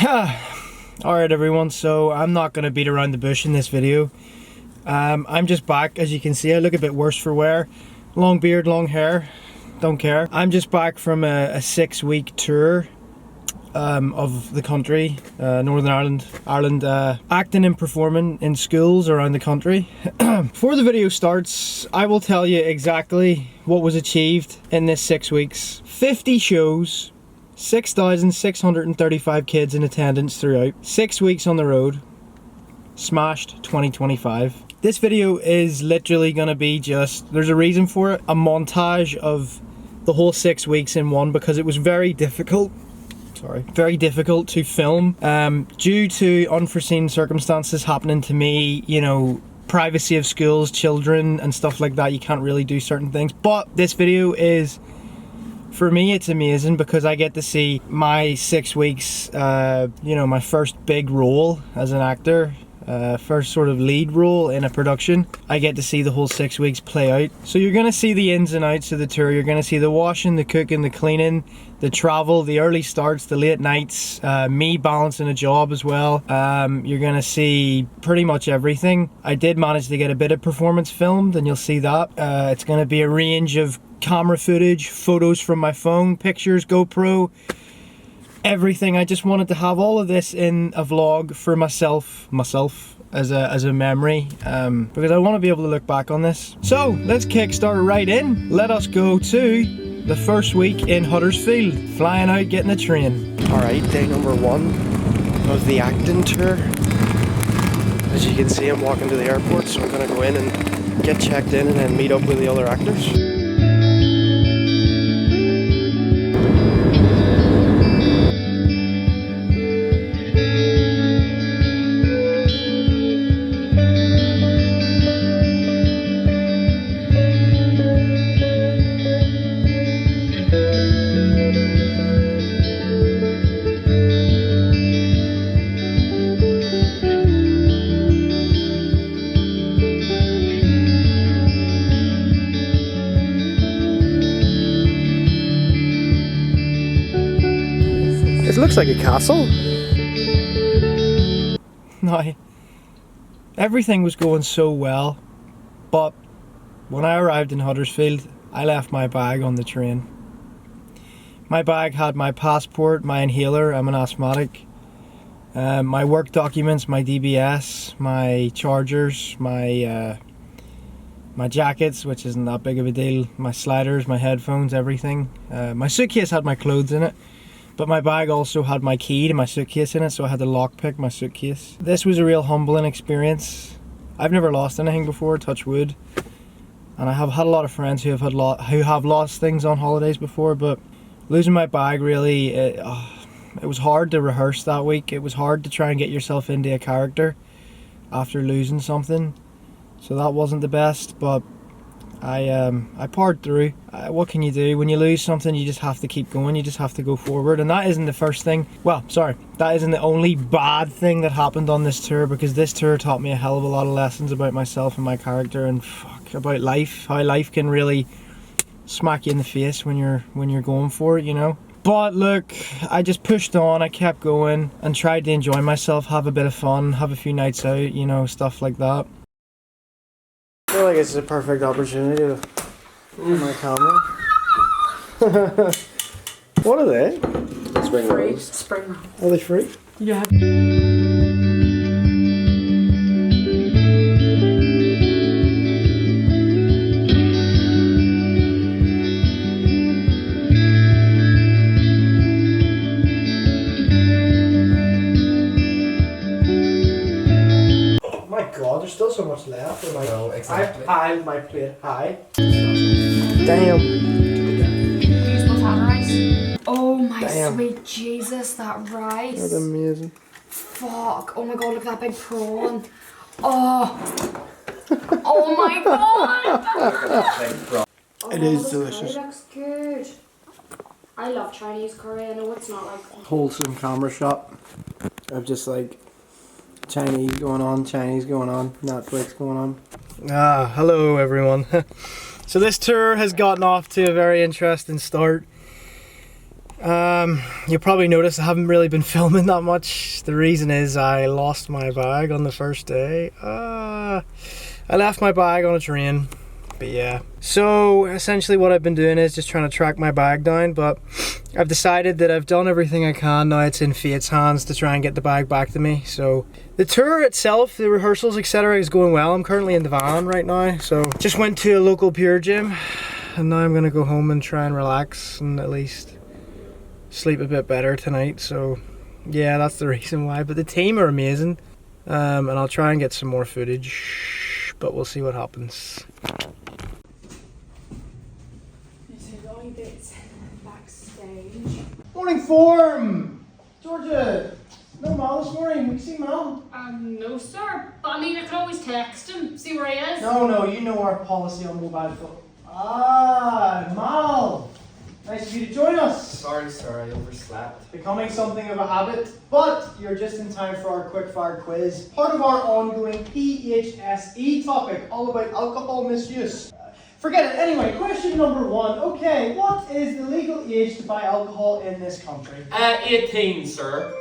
Alright everyone, so I'm not going to beat around the bush in this video. I'm just back. As you can see, I look a bit worse for wear. Long beard, long hair, don't care. I'm just back from a 6-week tour of the country, Northern Ireland, acting and performing in schools around the country. Before the video starts, I will tell you exactly what was achieved in this 6 weeks. 50 shows, 6,635 kids in attendance throughout, 6 weeks on the road, smashed 2025. This video is literally gonna be just, there's a reason for it, a montage of the whole 6 weeks in one, because it was very difficult to film due to unforeseen circumstances happening to me, you know, privacy of schools, children and stuff like that. You can't really do certain things, but this video is, for me, it's amazing because I get to see my 6 weeks, you know, my first big role as an actor, first sort of lead role in a production. I get to see the whole 6 weeks play out. So you're gonna see the ins and outs of the tour. You're gonna see the washing, the cooking, the cleaning, the travel, the early starts, the late nights, me balancing a job as well. You're gonna see pretty much everything. I did manage to get a bit of performance filmed, and you'll see that. It's gonna be a range of camera footage, photos from my phone, pictures, GoPro, everything. I just wanted to have all of this in a vlog for myself as a memory, because I want to be able to look back on this. So let's kickstart right in. Let us go to the first week in Huddersfield, flying out, getting a train. Alright, day number 1 of the acting tour. As you can see, I'm walking to the airport, so I'm gonna go in and get checked in and then meet up with the other actors. It looks like a castle. Now, everything was going so well, but when I arrived in Huddersfield, I left my bag on the train. My bag had my passport, my inhaler, I'm an asthmatic, my work documents, my DBS, my chargers, my jackets, which isn't that big of a deal, my sliders, my headphones, everything. My suitcase had my clothes in it. But my bag also had my key to my suitcase in it, so I had to lockpick my suitcase. This was a real humbling experience. I've never lost anything before, touch wood. And I have had a lot of friends who have lost things on holidays before, but losing my bag really, it was hard to rehearse that week. It was hard to try and get yourself into a character after losing something. So that wasn't the best, but I powered through. What can you do? When you lose something, you just have to keep going. You just have to go forward. And that isn't the first thing. Well, sorry, that isn't the only bad thing that happened on this tour, because this tour taught me a hell of a lot of lessons about myself and my character, and about life. How life can really smack you in the face when you're going for it, you know. But look, I just pushed on. I kept going and tried to enjoy myself, have a bit of fun, have a few nights out, you know, stuff like that. I feel like it's a perfect opportunity to use my camera. What are they? Spring rolls. Spring rolls. Are they free? Yeah. There's still so much left. Like, no, exactly. I piled my plate high. Damn. Use potato rice. Oh my Damn. Sweet Jesus, that rice. That's amazing. Fuck. Oh my god, look at that big prawn. Oh. Oh my god. It is delicious. Curry looks good. I love Chinese curry. I know it's not like Wholesome camera shot of just like Chinese going on, Netflix going on. Hello everyone. So this tour has gotten off to a very interesting start. You'll probably notice I haven't really been filming that much. The reason is I lost my bag on the first day. I left my bag on a train. But yeah, so essentially what I've been doing is just trying to track my bag down, but I've decided that I've done everything I can. Now it's in fate's hands to try and get the bag back to me. So the tour itself, the rehearsals, etc. is going well. I'm currently in the van right now, so just went to a local pure gym, and now I'm gonna go home and try and relax and at least sleep a bit better tonight. So yeah, that's the reason why. But the team are amazing, and I'll try and get some more footage, but we'll see what happens. Morning form! Georgia! No Mal this morning, we see Mal? No sir, but I mean I can always text him, see where he is. No, you know our policy on mobile phone. Ah, Mal! Nice of you to join us. Sorry, sir, I overslept. Becoming something of a habit, but you're just in time for our quickfire quiz. Part of our ongoing PHSE topic, all about alcohol misuse. Forget it. Anyway, question number 1. Okay, what is the legal age to buy alcohol in this country? 18, sir.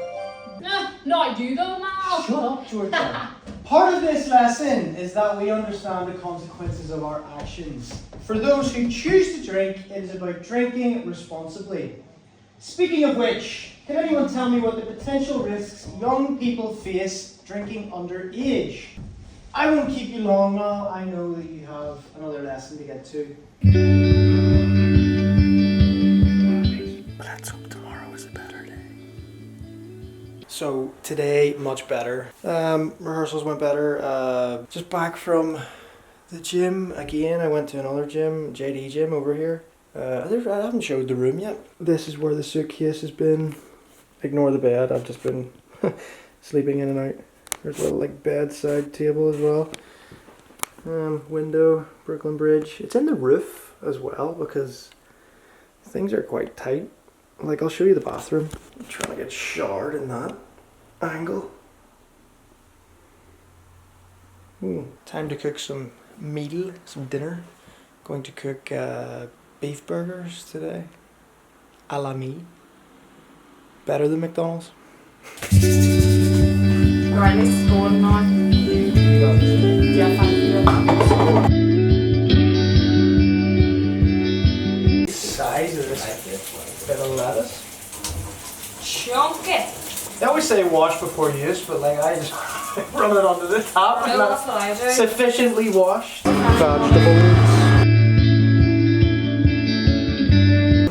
Not you though, Mal. Shut up, Georgia. Part of this lesson is that we understand the consequences of our actions. For those who choose to drink, it is about drinking responsibly. Speaking of which, can anyone tell me what the potential risks young people face drinking underage? I won't keep you long now. I know that you have another lesson to get to. Let's hope tomorrow is a better day. So today, much better. Rehearsals went better. Just back from the gym again. I went to another gym, JD gym over here. I haven't showed the room yet. This is where the suitcase has been. Ignore the bed. I've just been sleeping in and out. There's a little like bedside table as well. Window, Brooklyn Bridge. It's in the roof as well because things are quite tight. Like I'll show you the bathroom. I'm trying to get showered in that angle. Time to cook some meal, some dinner. Going to cook beef burgers today. A la me. Better than McDonald's. Right, this is going now. Yeah, thank you. Size of this bit of lettuce. Chunky. They always say wash before use, but like I just run it onto the top. No, that's what I do. Sufficiently washed. Vegetables.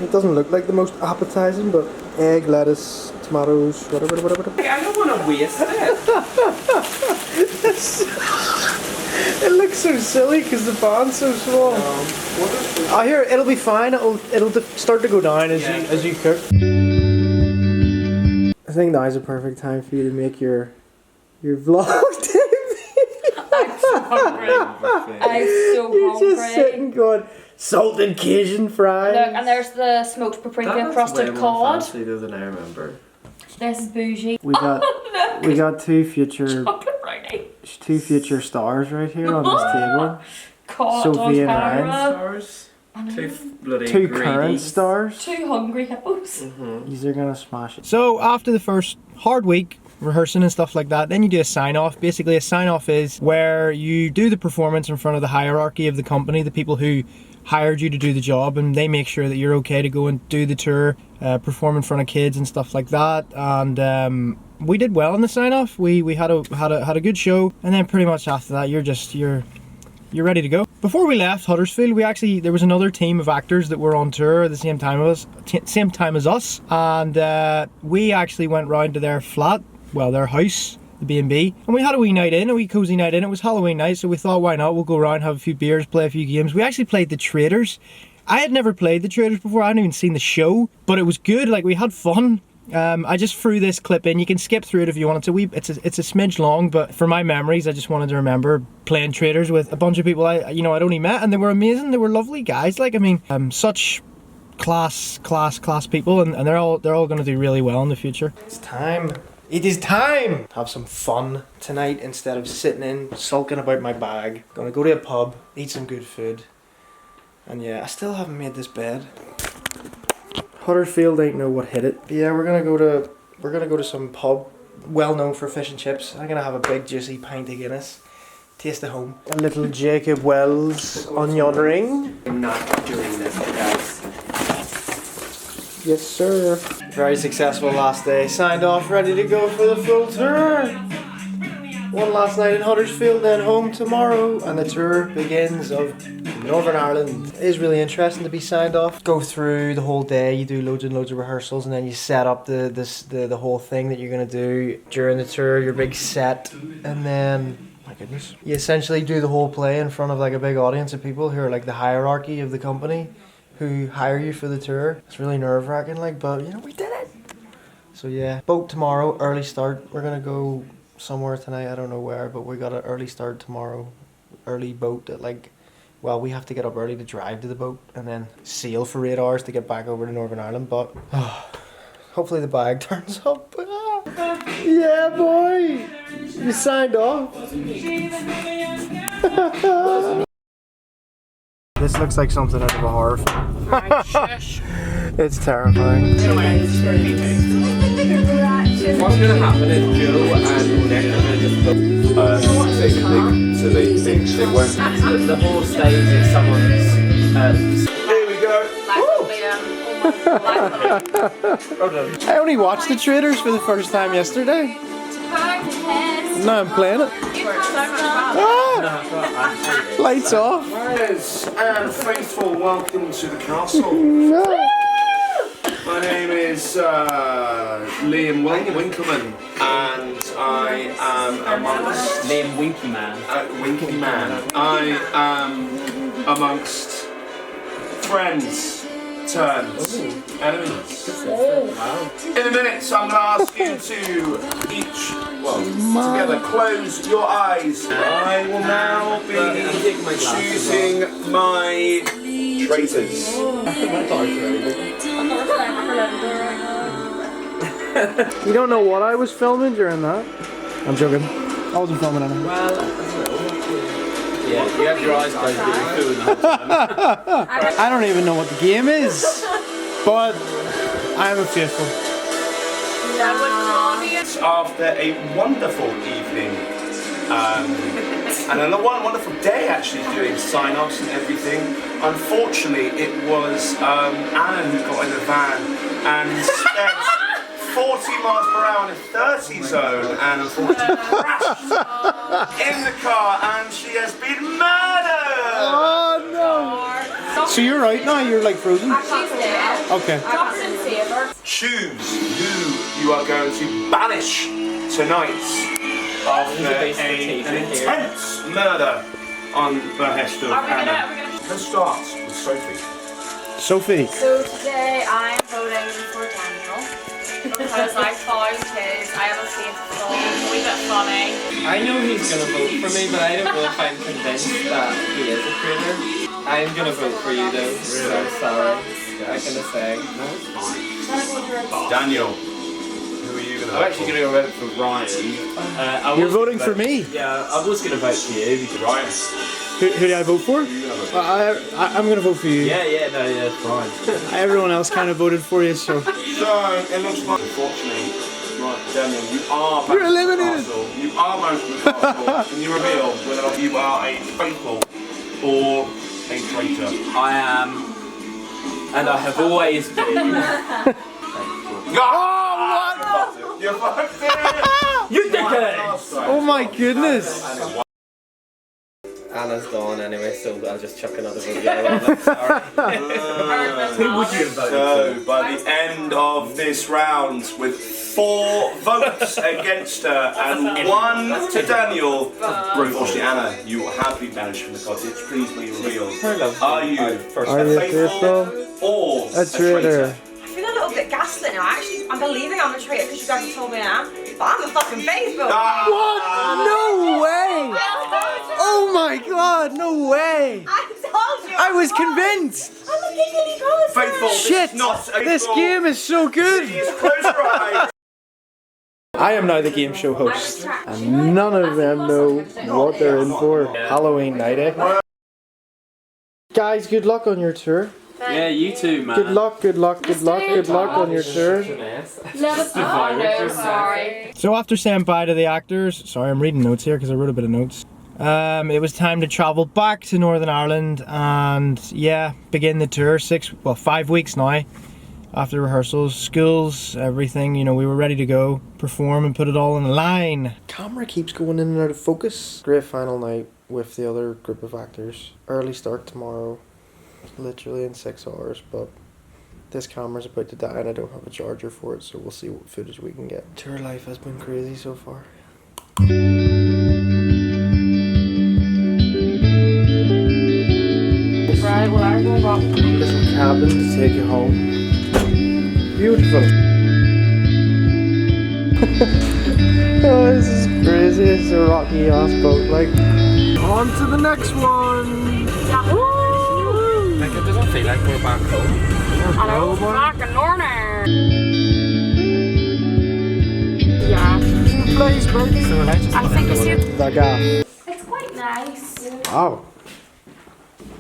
It doesn't look like the most appetizing, but egg, lettuce, tomatoes, whatever. I don't want to waste it. It looks so silly because the band's so small. I hear it'll be fine. It'll start to go down as you cook. I think now is a perfect time for you to make your vlog. I'm so hungry. I'm so You're hungry. just sitting going salted Cajun fries. Look, and there's the smoked paprika encrusted cod. fancier than I remember. This is bougie. We got we got two future stars right here on this table. Cod Sophie and on Ryan. camera. Stars. Bloody Two greedy. current stars. Two hungry hippos. These are gonna smash it. So after the first hard week rehearsing and stuff like that, then you do a sign-off. Basically a sign-off is where you do the performance in front of the hierarchy of the company, the people who hired you to do the job, and they make sure that you're okay to go and do the tour, perform in front of kids and stuff like that. And we did well in the sign-off. We had a good show, and then pretty much after that you're ready to go. Before we left Huddersfield, there was another team of actors that were on tour at the same time as us, and we actually went round to their flat, well, their house, the B&B, and we had a wee night in, a wee cozy night in. It was Halloween night, so we thought, why not? We'll go around, have a few beers, play a few games. We actually played The Traders. I had never played The Traders before. I hadn't even seen the show, but it was good. Like, we had fun. I just threw this clip in. You can skip through it if you want. It's a smidge long, but for my memories, I just wanted to remember playing Traders with a bunch of people I'd only met, and they were amazing. They were lovely guys. Like, I mean, such class people, and they're all going to do really well in the future. It's time. It is time! Have some fun tonight instead of sitting in, sulking about my bag. Gonna go to a pub, eat some good food. And yeah, I still haven't made this bed. Huddersfield ain't know what hit it. Yeah, we're gonna go to some pub, well known for fish and chips. I'm gonna have a big juicy pint of Guinness. Taste of home. A little Jacob Wells onion ring. I'm not doing this, guys. Yes, sir. Very successful last day. Signed off, ready to go for the full tour. One last night in Huddersfield, then home tomorrow, and the tour begins of Northern Ireland. It is really interesting to be signed off. Go through the whole day. You do loads and loads of rehearsals, and then you set up the whole thing that you're gonna do during the tour. Your big set, and then. My goodness. You essentially do the whole play in front of like a big audience of people who are like the hierarchy of the company who hire you for the tour. It's really nerve-wracking, like, but you know, we did it. So yeah, boat tomorrow, early start. We're gonna go somewhere tonight, I don't know where, but we got an early start tomorrow. Early boat at like, well, we have to get up early to drive to the boat and then sail for 8 hours to get back over to Northern Ireland, but hopefully the bag turns up. Yeah, boy! You signed off. This looks like something out of a horror film. It's terrifying. What's gonna happen is Joe and Nick are gonna just go. So they won't. The whole stage is someone's. Here we go. I only watched The Traders for the first time yesterday. Now I'm playing it. Ah! Lights off. Yes, and faithful, welcome to the castle. No. My name is Liam Winkleman, and I am amongst Liam Winky Man. Winky Man. I am amongst friends turned enemies. In a minute, I'm going to ask you to each, together close your eyes. I will now be choosing my traitors. You don't know what I was filming during that? I'm joking. I wasn't filming anything. Yeah, you have your eyes closed, but you're doing the whole time. I don't even know what the game is, but I'm a faithful. After a wonderful evening, and a wonderful day actually doing sign-offs and everything, unfortunately it was Anna who got in the van and sped 40 miles per hour in a 30 zone and unfortunately crashed in the car and she has been murdered! Oh no! So you're right now, you're like frozen? Okay. Choose who you are going to banish tonight after an intense murder on behest of Anna. Let's start with Sophie. Sophie. So today I am voting for Daniel because I found I have a faithful, a wee bit funny. I know he's gonna vote for me, but I don't know if I'm convinced that he is a traitor. I'm gonna vote for you though. So sorry. I can say. Daniel, who are you going to vote for? I'm actually gonna go vote for Ryan. You're voting for me? Yeah, I was gonna vote for you. Ryan. Who do I vote for? I'm gonna vote for you. Yeah, no, yeah, it's fine. Everyone else kind of voted for you, so. So, it looks like, unfortunately, right, Daniel, you are You're eliminated. You are most of the castle, and you reveal whether you are a faithful or a traitor. I am, and I have always been. Oh, what? You fucked it! You dickhead! Oh my goodness! Anna's gone anyway, so I'll just chuck another video on it. Sorry. Who would you have voted So, for? by the end of this round, with 4 votes against her and 1 to Daniel, unfortunately, Anna, you have been banished from the cottage. Please be revealed. Are you a faithful or a traitor? I feel a little bit gaslit now. Actually, I'm believing I'm a traitor because you guys have told me I am. But I'm a fucking faithful. What? No way! Oh my god, no way! I told you. I was convinced! I'm a giggly girl. Faithful, Shit! This game is so good! Close your eyes. I am now the game show host, and none of them know what they're in for. Halloween night, eh? Guys, good luck on your tour. Yeah, you too, man. Good luck, good luck, good luck, good luck on your tour. Let us know. No, sorry. So after saying bye to the actors, sorry, I'm reading notes here because I wrote a bit of notes. It was time to travel back to Northern Ireland and yeah, begin the tour. 5 weeks now after rehearsals, schools, everything. You know, we were ready to go, perform and put it all in line. Camera keeps going in and out of focus. Great final night with the other group of actors. Early start tomorrow, literally in 6 hours, but this camera's about to die and I don't have a charger for it, so we'll see what footage we can get. Tour life has been crazy so far. Right, well, I'm going back. Little cabin to take you home. Beautiful. Oh, this is crazy. It's a rocky ass boat. Like, on to the next one. Woo! Like, it doesn't feel like we're back home. Hello, back in Northern. Yeah. New place, baby. So let's just I think it's you. The gaff. It's quite nice. Wow.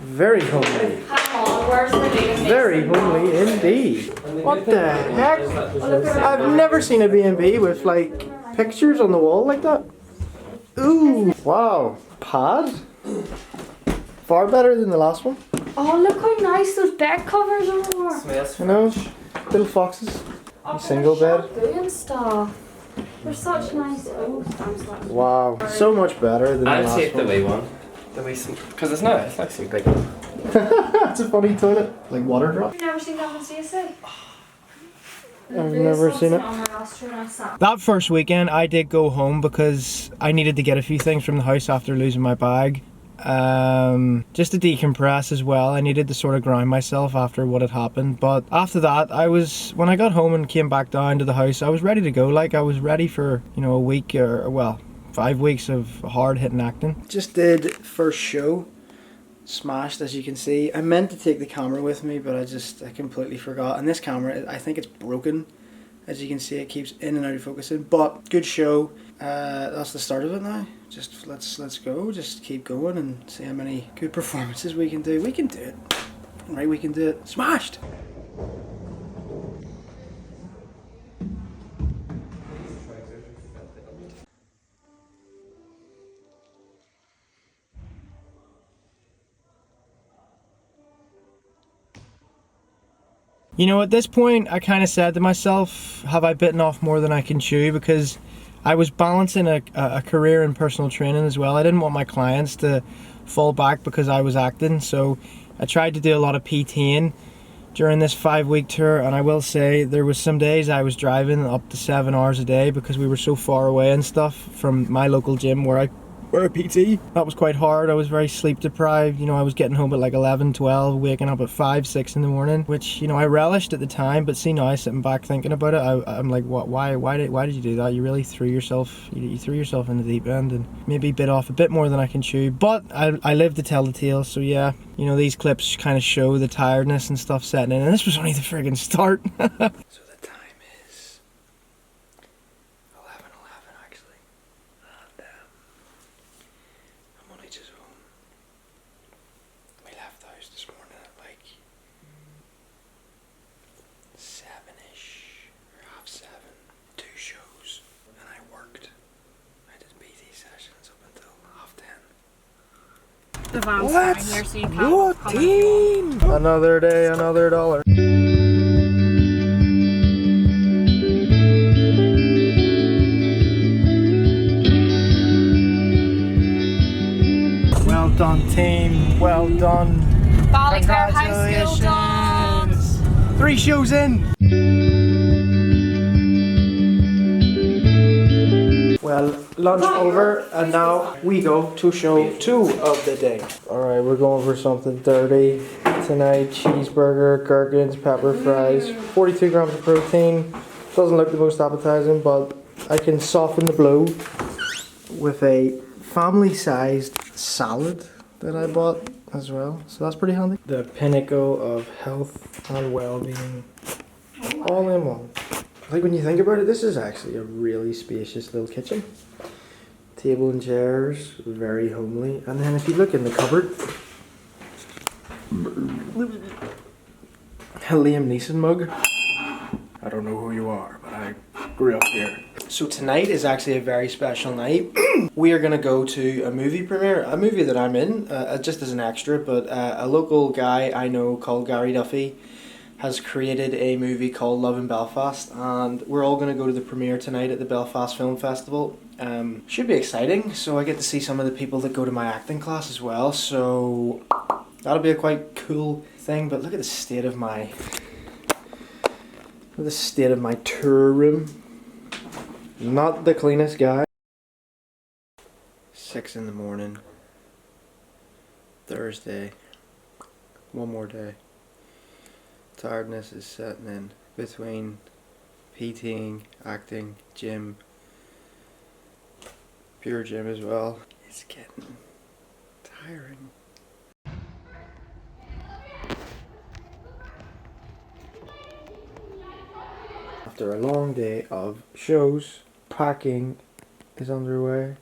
Very homely. Come on, where's the latest? Very homely indeed. What the heck? I've never seen a B&B with like pictures on the wall like that. Ooh. Wow. Pad? Far better than the last one. Oh, look how nice those bed covers are. You know, little foxes. Oh, Single bed. shampoo and stuff. They're such nice. Oh, Wow. So much better than the I'll last take the one. wee one. The wee, because it's not, it's like so big. It's a funny toilet. Like water drop. You've never seen that on CSA? I've never seen it. That first weekend I did go home because I needed to get a few things from the house after losing my bag. Just to decompress as well. I needed to sort of ground myself after what had happened. But after that, when I got home and came back down to the house, I was ready to go. Like, I was ready for, you know, a week or, well, 5 weeks of hard hitting acting. Just did first show. Smashed, as you can see. I meant to take the camera with me, but I completely forgot. And this camera, I think it's broken. As you can see, it keeps in and out of focusing. But good show. That's the start of it now. Just let's go. Just keep going and see how many good performances we can do. We can do it. Right, we can do it. Smashed. You know, at this point, I kind of said to myself, have I bitten off more than I can chew? Because I was balancing a career in personal training as well. I didn't want my clients to fall back because I was acting. So I tried to do a lot of PTing during this 5-week tour. And I will say there was some days I was driving up to 7 hours a day because we were so far away and stuff from my local gym where I PT. That was quite hard. I was very sleep deprived. You know, I was getting home at like 11, 12, waking up at 5, 6 in the morning, which, you know, I relished at the time, but see now, sitting back thinking about it, I'm like, what? Why did you do that? You really threw yourself, you threw yourself in the deep end and maybe bit off a bit more than I can chew, but I live to tell the tale, so yeah, you know, these clips kind of show the tiredness and stuff setting in, and this was only the friggin' start. So the time is 11:11 actually, and I'm only just home. We left the house this morning at like 7ish or 7:30. 2 shows, and I worked. I did PT sessions up until 10:30. The van's down here, so you can't come Routine! Another day, another dollar. Well done, team. Well done. Ballyclare High School dance. 3 shows in. Well, lunch over, and now we go to show 2 of the day. Alright, we're going for something dirty tonight. Cheeseburger, gherkins, pepper fries, 42 grams of protein. Doesn't look the most appetizing, but I can soften the blow with a family-sized salad that I bought as well. So that's pretty handy. The pinnacle of health and well-being all in one. Like, when you think about it, this is actually a really spacious little kitchen. Table and chairs, very homely. And then if you look in the cupboard, Liam Neeson mug. I don't know who you are, but I grew up here. So tonight is actually a very special night. We are going to go to a movie premiere, a movie that I'm in, just as an extra, but a local guy I know called Gary Duffy has created a movie called Love in Belfast, and we're all going to go to the premiere tonight at the Belfast Film Festival. Should be exciting, so I get to see some of the people that go to my acting class as well, so that'll be a quite cool thing. But look at the state of my tour room. Not the cleanest guy. 6 in the morning. Thursday. One more day. Tiredness is setting in between PTing, acting, gym, pure gym as well. It's getting tiring. After a long day of shows, packing is underway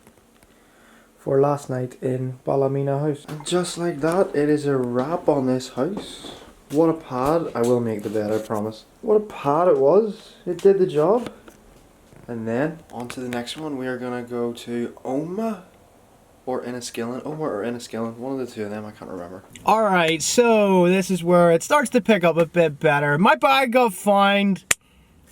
for last night in Ballymena House. And just like that, it is a wrap on this house. What a pad. I will make the bed, I promise. What a pad it was. It did the job. And then, on to the next one. We are going to go to Oma or Enniskillen. Oma or Enniskillen. One of the two of them, I can't remember. Alright, so this is where it starts to pick up a bit better. My bag got found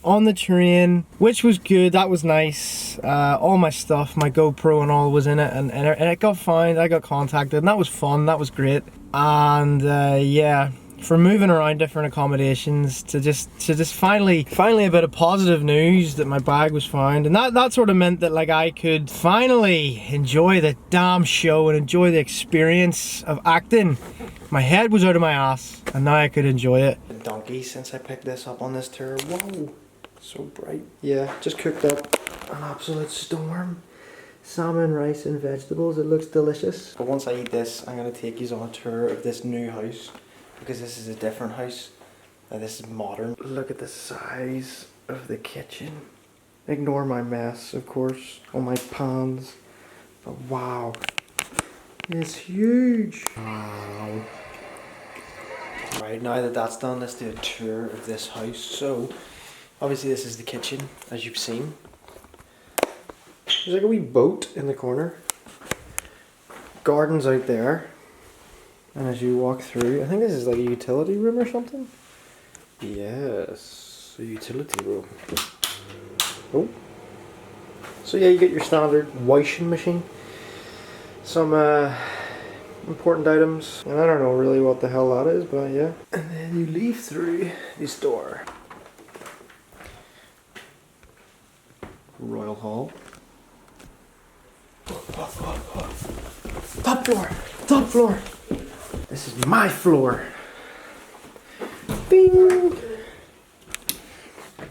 on the train, which was good. That was nice. All my stuff, my GoPro and all was in it, and it got found. I got contacted, and that was fun. That was great. And yeah, for moving around different accommodations to just finally a bit of positive news that my bag was found, and that sort of meant that like I could finally enjoy the damn show and enjoy the experience of acting. My head was out of my ass, and now I could enjoy it. The donkey since I picked this up on this tour. Whoa, so bright. Yeah, just cooked up an absolute storm. Salmon, rice and vegetables. It looks delicious. But once I eat this, I'm going to take you on a tour of this new house, because this is a different house. This is modern. Look at the size of the kitchen. Ignore my mess, of course, all my pans. But wow, it's huge. Wow. Right, now that that's done, let's do a tour of this house. So, obviously this is the kitchen, as you've seen. There's like a wee boat in the corner. Garden's out there. And as you walk through, I think this is like a utility room or something. Yes, a utility room. Oh. So yeah, you get your standard washing machine. Some important items. And I don't know really what the hell that is, but yeah. And then you leave through this door. Royal Hall. Top floor! Top floor! This is my floor. Bing!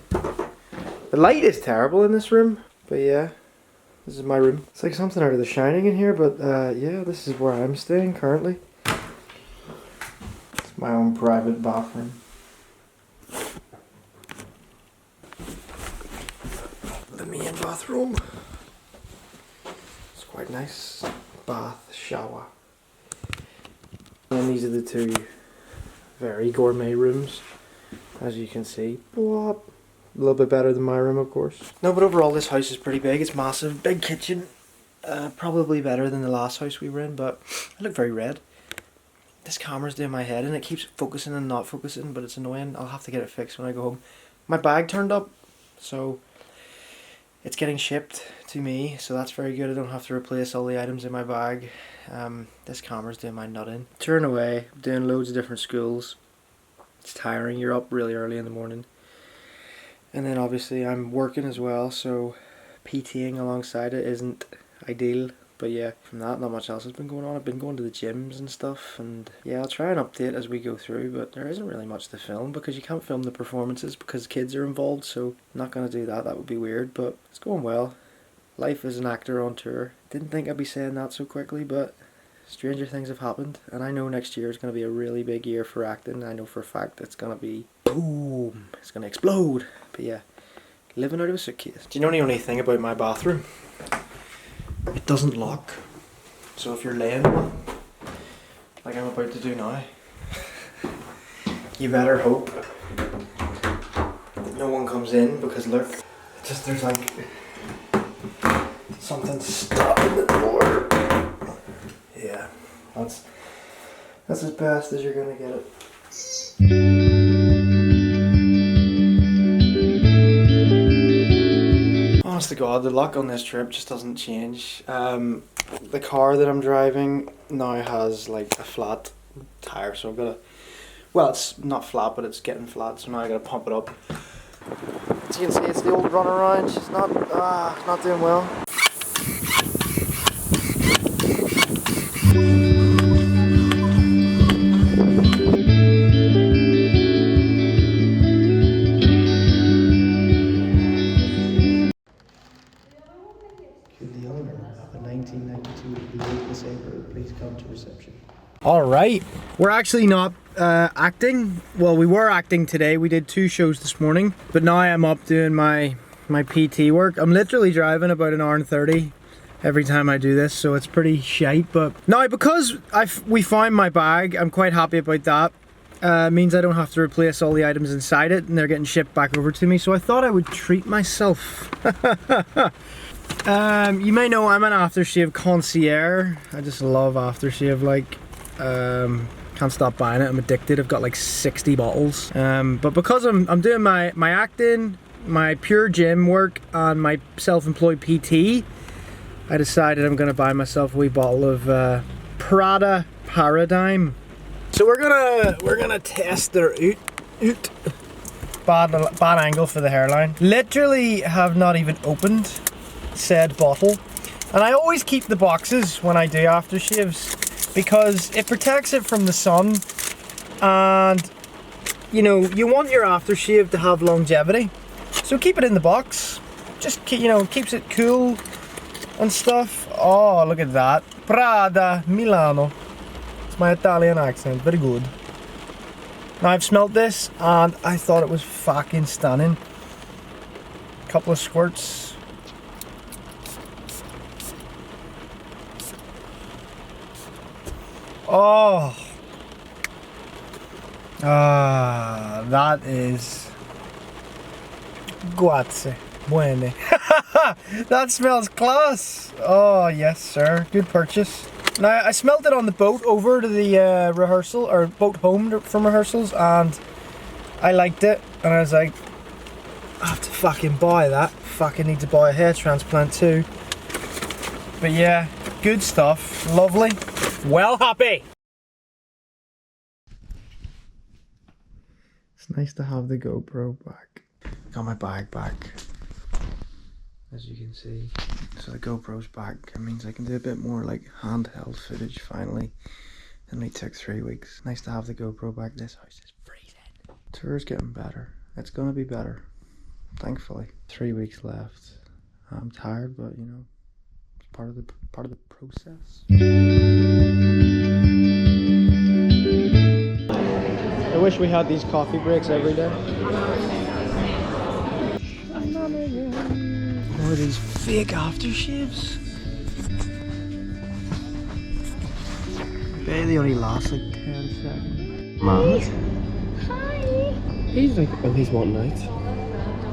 The light is terrible in this room, but yeah, this is my room. It's like something out of The Shining in here, but yeah, this is where I'm staying currently. It's my own private bathroom. The main bathroom. It's quite nice. Bath, shower. And these are the two very gourmet rooms, as you can see. What? A little bit better than my room, of course. No, but overall this house is pretty big. It's massive. Big kitchen. Probably better than the last house we were in, but I look very red. This camera's doing my head and it keeps focusing and not focusing, but it's annoying. I'll have to get it fixed when I go home. My bag turned up, so it's getting shipped to me, so that's very good. I don't have to replace all the items in my bag. This camera's doing my nut in. Turn away, doing loads of different schools. It's tiring. You're up really early in the morning. And then obviously I'm working as well, so PTing alongside it isn't ideal. But yeah, from that, not much else has been going on. I've been going to the gyms and stuff, and yeah, I'll try and update as we go through, but there isn't really much to film because you can't film the performances because kids are involved, so I'm not going to do that. That would be weird, but it's going well. Life as an actor on tour. Didn't think I'd be saying that so quickly, but stranger things have happened, and I know next year is going to be a really big year for acting. I know for a fact it's going to be boom, it's going to explode. But yeah, living out of a suitcase. Do you know the only thing about my bathroom? It doesn't lock. So if you're laying like I'm about to do now, you better hope no one comes in because look, just there's like something stopping the door. Yeah, that's as best as you're gonna get it. Honest to God, the luck on this trip just doesn't change. The car that I'm driving now has like a flat tire, so I've got to, well, it's not flat, but it's getting flat, so now I got to pump it up. As you can see, it's the old run around. She's not doing well. Alright, we're actually not acting. Well, we were acting today. We did 2 shows this morning, but now I'm up doing my PT work. I'm literally driving about an hour and 30 every time I do this, so it's pretty shite. But now, because we found my bag, I'm quite happy about that. It means I don't have to replace all the items inside it, and they're getting shipped back over to me, so I thought I would treat myself. You may know I'm an aftershave concierge. I just love aftershave, like, can't stop buying it. I'm addicted. I've got like 60 bottles. But because I'm doing my acting, my pure gym work, and my self-employed PT, I decided I'm gonna buy myself a wee bottle of Prada Paradigm. So we're gonna test their out. Bad angle for the hairline. Literally have not even opened said bottle, and I always keep the boxes when I do aftershaves because it protects it from the sun, and you know, you want your aftershave to have longevity, so keep it in the box. Just keeps it cool and stuff. Oh, look at that, Prada Milano. It's my Italian accent, very good. Now I've smelt this and I thought it was fucking stunning. Couple of squirts. Oh, that is grazie, buone. That smells class. Oh yes, sir, good purchase. Now I smelled it on the boat over to the rehearsal, or boat home from rehearsals, and I liked it. And I was like, I have to fucking buy that. Fucking need to buy a hair transplant too. But yeah, good stuff. Lovely. Well happy. It's nice to have the GoPro back. Got my bag back, as you can see. So the GoPro's back. It means I can do a bit more like handheld footage finally. It only took 3 weeks. Nice to have the GoPro back. This house is freezing. Tour's getting better. It's gonna be better, thankfully. 3 weeks left. I'm tired, but you know, it's part of the process. I wish we had these coffee breaks every day. More of these fake aftershaves. They only last like 10 seconds. Hi. He's like, oh, he's wanting out.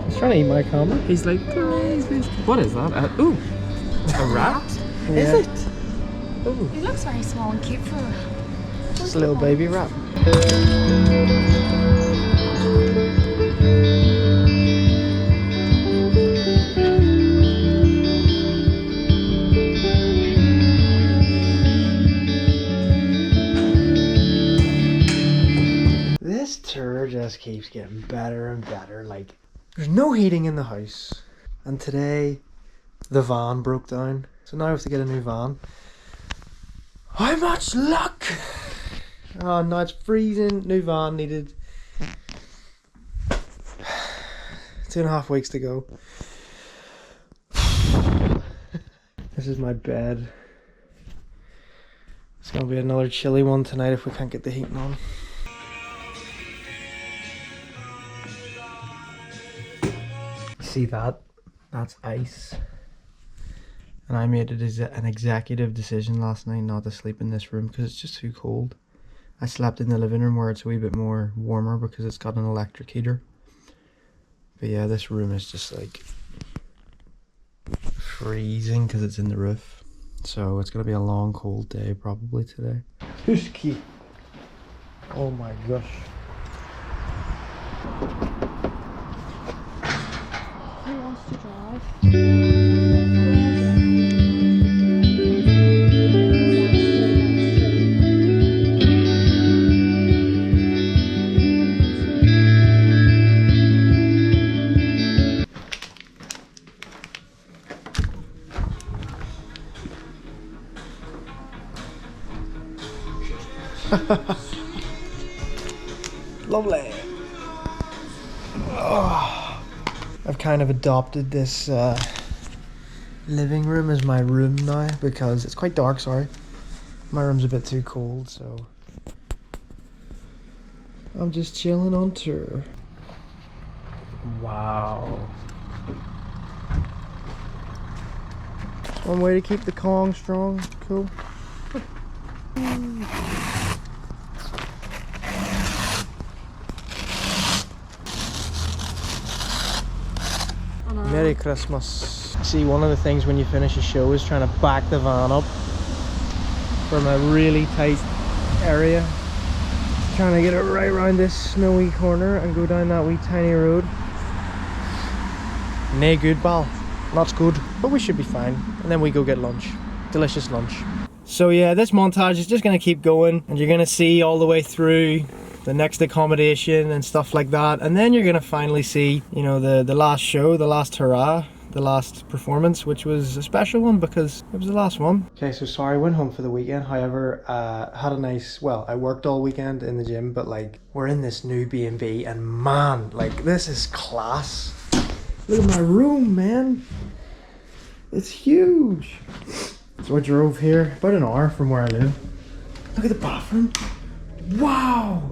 He's trying to eat my camera. He's like, what is that? Ooh, a rat? Yeah. Is it? Ooh. He looks very small and cute for Just a little baby rat. This tour just keeps getting better and better. Like, there's no heating in the house, and today the van broke down, so now I have to get a new van. How much luck! Oh no, it's freezing. New van needed. 2.5 weeks to go. This is my bed. It's gonna be another chilly one tonight if we can't get the heating on. See that? That's ice. And I made an executive decision last night not to sleep in this room because it's just too cold. I slept in the living room where it's a wee bit more warmer because it's got an electric heater. But yeah, this room is just like freezing because it's in the roof. So it's gonna be a long, cold day probably today. Who's key? Oh my gosh. Who wants to drive? Lovely. Oh, I've kind of adopted this living room as my room now because it's quite dark, sorry. My room's a bit too cold, so I'm just chilling on tour. Wow. One way to keep the Kong strong. Cool. Merry Christmas. See, one of the things when you finish a show is trying to back the van up from a really tight area. Trying to get it right around this snowy corner and go down that wee tiny road. Nae good, Bal. Not good, but we should be fine. And then we go get lunch. Delicious lunch. So yeah, this montage is just going to keep going, and you're going to see all the way through the next accommodation and stuff like that, and then you're going to finally see, you know, the last show, the last hurrah, the last performance, which was a special one because it was the last one. Okay, so sorry, I went home for the weekend. However, had a nice, well, I worked all weekend in the gym, but like, we're in this new B&B, and man, like, this is class. Look at my room, man. It's huge. So I drove here about an hour from where I live. Look at the bathroom. Wow.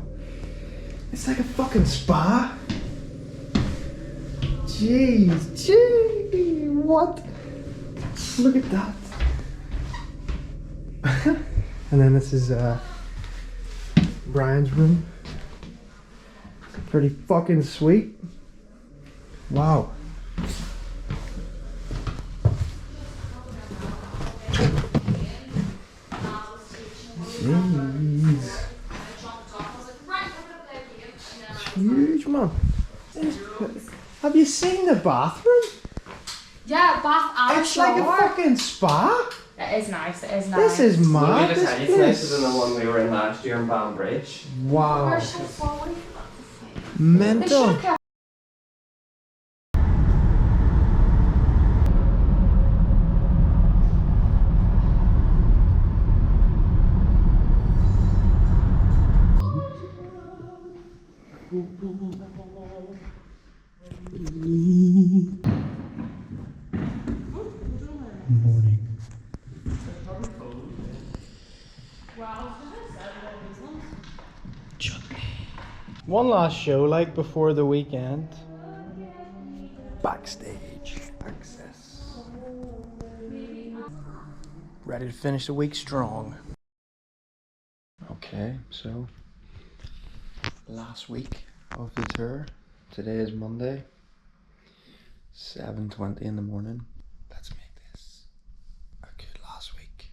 It's like a fucking spa. Jeez, what? Look at that. And then this is Brian's room. Pretty fucking sweet. Wow. Jeez. It's huge, man. Have you seen the bathroom? Yeah, bath and It's like a fucking spa. It is nice, it is nice. This is mad. Look at the tiny This places place. than the one we were in last year in Banbridge. Wow. We're so far away from that. They Mental. should have kept Morning. One last show, like before the weekend. Backstage access. Ready to finish the week strong. Okay, so last week of the tour. Today is Monday, 7:20 in the morning. Let's make this a good last week.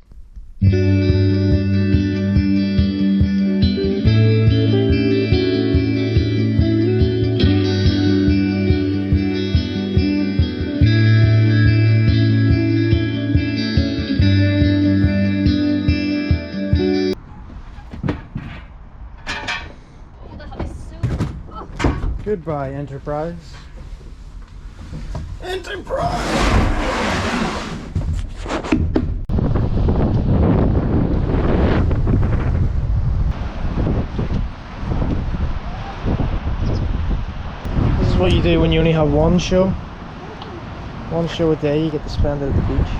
Goodbye, Enterprise. Enterprise! This is what you do when you only have one show. One show a day, you get to spend it at the beach.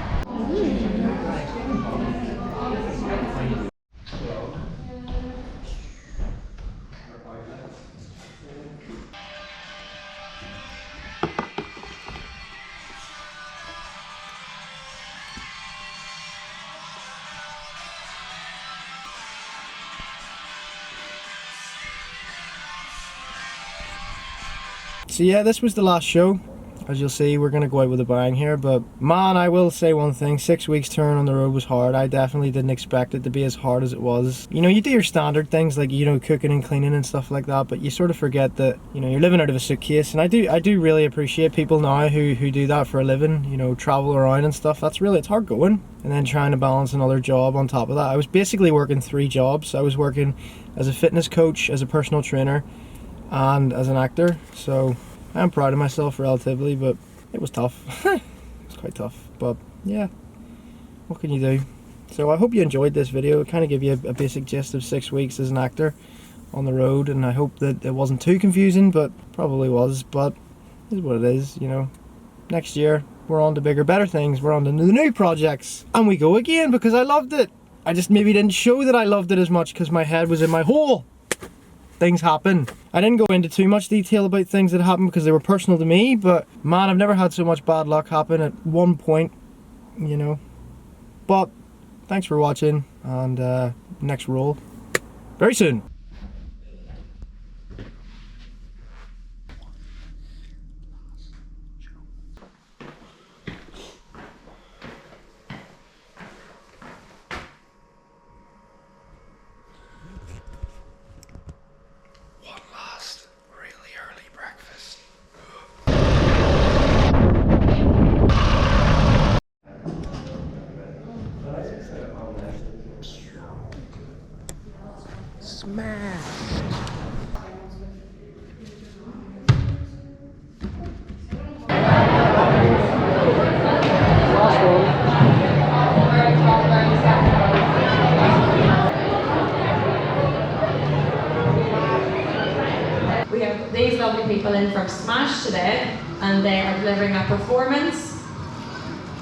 So yeah, this was the last show. As you'll see, we're going to go out with a bang here, but man, I will say one thing, 6 weeks touring on the road was hard. I definitely didn't expect it to be as hard as it was. You know, you do your standard things like, you know, cooking and cleaning and stuff like that, but you sort of forget that, you know, you're living out of a suitcase. And I do really appreciate people now who do that for a living, you know, travel around and stuff. It's hard going. And then trying to balance another job on top of that. I was basically working 3 jobs. I was working as a fitness coach, as a personal trainer, and as an actor. So I'm proud of myself relatively, but it was tough. It was quite tough, but yeah, what can you do? So I hope you enjoyed this video. It kind of gave you a basic gist of 6 weeks as an actor on the road, and I hope that it wasn't too confusing, but probably was, but it is what it is, you know. Next year, we're on to bigger, better things. We're on to the new projects, and we go again because I loved it. I just maybe didn't show that I loved it as much because my head was in my hole. Things happen. I didn't go into too much detail about things that happened because they were personal to me, but man, I've never had so much bad luck happen at one point, you know. But thanks for watching, and next roll very soon. We have these lovely people in from Smash today, and they are delivering a performance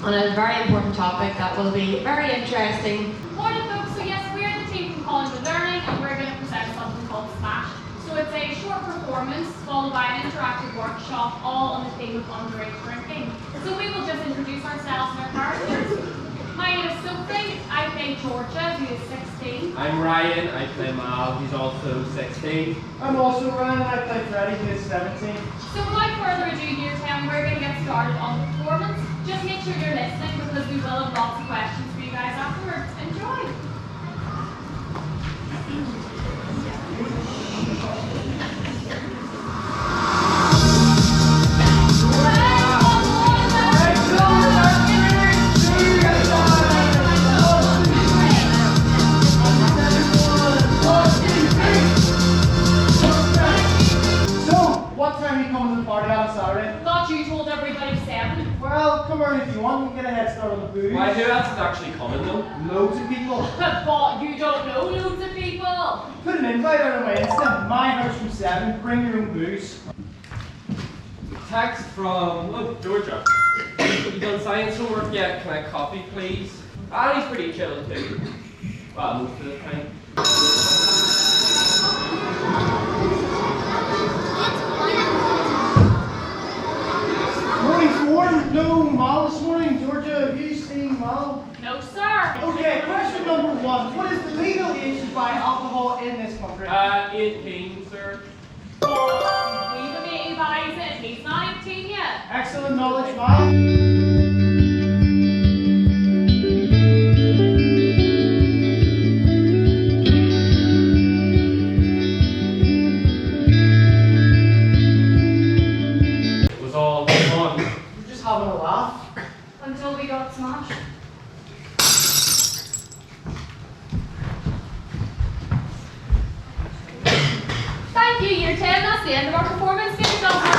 on a very important topic that will be very interesting. Morning folks, so yes, we're the team from College of Learning and we're going to present something called Smash. So it's a short performance followed by an interactive workshop, all on the theme of underage drinking. So we will just introduce ourselves and our characters. My name is Sophie, I play Georgia, who is 16. I'm Ryan, I play Mal, who's also 16. I'm also Ryan, and I play Freddie, who is 17. So without further ado here, Tim, we're going to get started on the performance. Just make sure you're listening because we will have lots of questions for you guys afterwards. Enjoy! What time are you coming to the party on Saturday? Thought you told everybody 7. Well, come around if you want, you get a head start on the booze. Why, who else is actually coming though? Loads of people. But you don't know loads of people. Put an invite out on my Insta. My house from 7. Bring your own booze. Text from, look, Georgia. Have you done science homework yet? Can I copy, please? Ah, he's pretty chill too. Well, most of the time. Morning, Ford. No Mal this morning. Georgia, have you seen Mal? No, sir. Okay, question number 1. What is the legal age to buy alcohol in this country? 18, sir. We would be advised that he's not 18 yet. Excellent knowledge, Mal. It was all fun. We're just having a laugh. Until we got smashed. Thank you, Year 10. That's the end of our performance. Give yourselves a